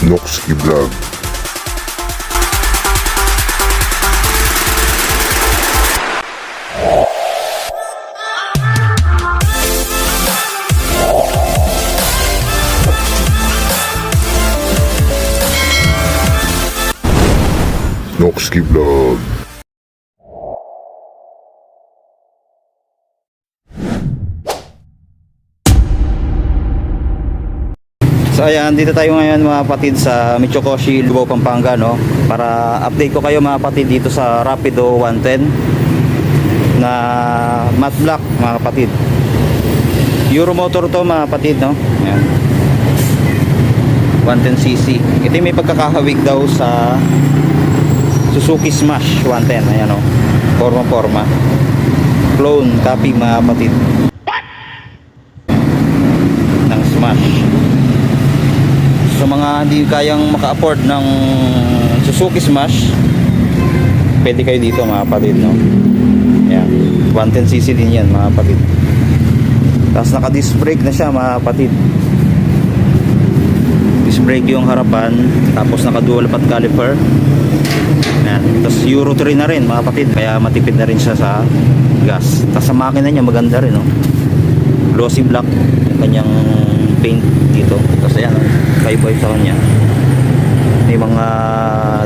Noxky Vlog. Noxky Vlog. So ayan, dito tayo ngayon mga kapatid sa Michokoshi, Lubao, Pampanga, no? Para update ko kayo mga kapatid dito sa Rapido 110 na matte black mga kapatid. Euro motor to mga kapatid, no? Ayan. 110cc. Ito may pagkakahawig daw sa Suzuki Smash 110. Ayan, no? Forma-forma. Clone copy mga kapatid ng Smash. Sa mga hindi kayang maka-afford ng Suzuki Smash, pwede kayo dito mga kapatid, no? Ayan, 110cc din yan mga kapatid. Tapos naka disc brake na siya mga kapatid. Disc brake yung harapan, tapos naka dual path caliper. Ayan. Tapos Euro 3 na rin mga kapatid, kaya matipid na rin siya sa gas. Tapos sa makina niya maganda rin, no? Glossy black yung kanyang paint dito. Tapos ayan, kaiba sa kanya, may mga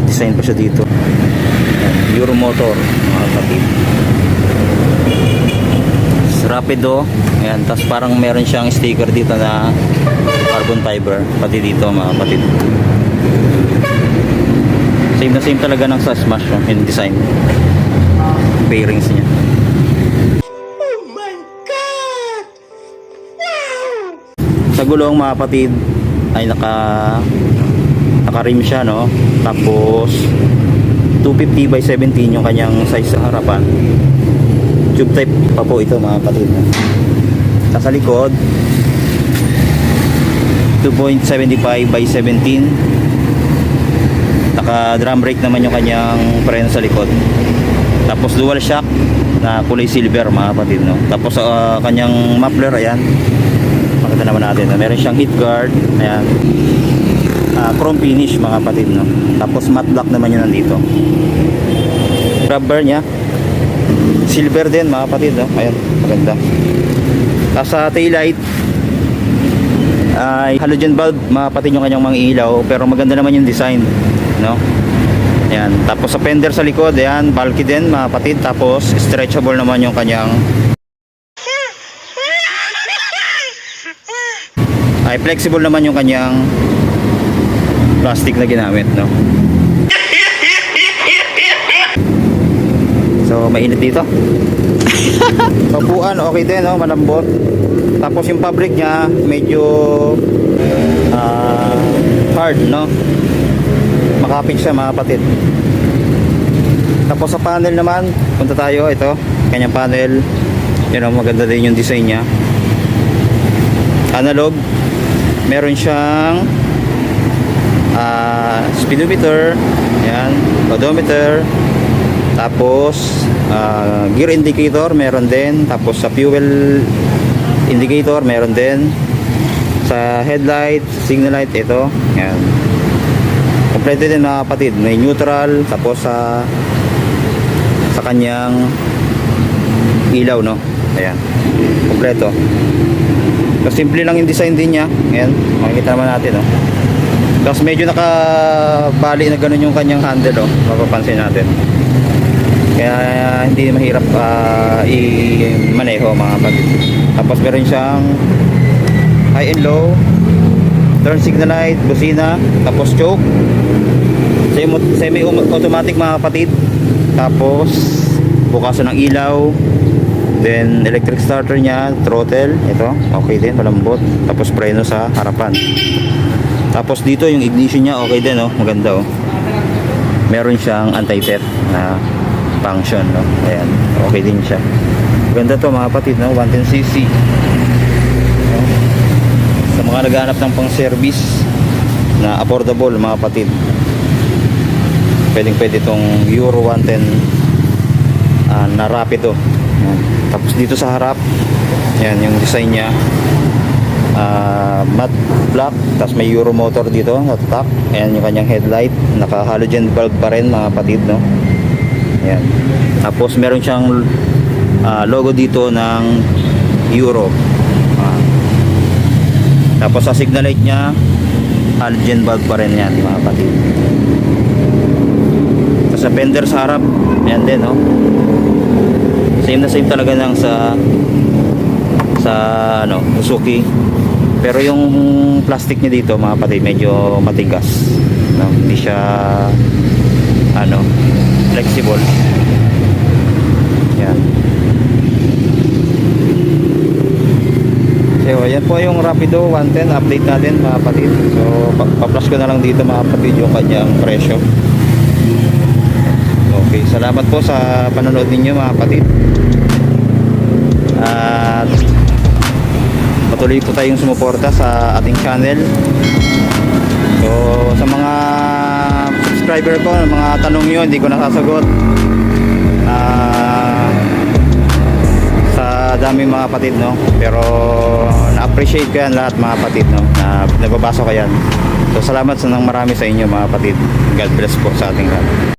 design pa siya dito. Ayan, Euro motor mga kapatid. Rapido. Ayan, tapos parang meron siyang sticker dito na carbon fiber pati dito mga kapatid. Same na same talaga ng sa Smash, no? Yung design, bearings niya. Sa gulong mga kapatid ay naka-rim siya, no? Tapos 250 by 17 yung kanyang size sa harapan. Tube type pa po ito mga kapatid. Sa likod 2.75 by 17. Naka drum brake naman yung kanyang preno sa likod. Tapos dual shock na kulay silver mga kapatid, no? Tapos kanyang muffler, ayan, makita naman natin, meron siyang heat guard. Ayan, chrome finish mga kapatid, no? Tapos matte black naman yun nandito. Rubber nya silver din mga kapatid, no? Ayan, maganda. Tapos sa taillight ay halogen bulb mga kapatid yung kanyang mga ilaw, pero maganda naman yung design, no? Ayan. Tapos sa fender sa likod, ayan, bulky din mga kapatid. Tapos stretchable naman yung kanyang, ay flexible naman yung kanyang plastic na ginamit, no? So mainit dito. Papuan okay din, no? Malambot. Tapos yung fabric nya medyo hard, no? Makapit siya mga kapatid. Tapos sa panel naman, punta tayo, ito kanyang panel. Yun, know, maganda din yung design nya. Analog. Meron siyang speedometer, yan, odometer, tapos gear indicator meron din, tapos sa fuel indicator meron din, sa headlight, signal light, ito, yan, kompleto din mga kapatid. May neutral, tapos sa kanyang ilaw, no? Ayan, kompleto. So, simple lang yung design din niya. Ayan, makikita naman natin, no? Tapos medyo nakabali na ganun yung kanyang handle, oh. Mapapansin natin. Kaya hindi mahirap i-maneho mga kapatid. Tapos meron siyang high and low, turn signal light, busina, tapos choke, semi automatic mga kapatid. Tapos bukasan ng ilaw, then electric starter nya, throttle, ito okay din, malambot. Tapos preno sa harapan. Tapos dito yung ignition nya okay din, oh, maganda, oh. Meron siyang anti-theft na function, no? Ayan, okay din siya. Maganda to mga kapatid, no? 110cc. Sa mga naghahanap ng pang service na affordable mga kapatid, pwedeng pwede itong Euro 110 na Rapido. Ayan. Tapos dito sa harap, yan yung design nya, matte black, tapos may Euro motor dito at top. Ayan yung kanyang headlight, naka halogen bulb pa rin mga kapatid, no. Ayan. Tapos meron siyang logo dito ng Euro. Tapos sa signal light niya, halogen bulb pa rin yan mga kapatid. Tapos sa fender sa harap, ayan din, no. Same na same talaga ng sa ano, Suzuki. Pero yung plastic niya dito mga kapatid medyo matigas, no? Hindi siya ano, flexible. Yan. So, yan po yung Rapido 110 update natin mga kapatid. So, pa-flash ko na lang dito mga kapatid yung kanyang presyo. Okay, salamat po sa panonood ninyo mga kapatid. At patuloy po tayong sumuporta sa ating channel. So, sa mga subscriber ko, mga tanong nyo hindi ko nasasagot, sa daming mga kapatid, no, pero na-appreciate ko yan lahat mga kapatid, no, na nababasa ko yan. So salamat sa nang marami sa inyo mga kapatid. God bless po sa ating lahat.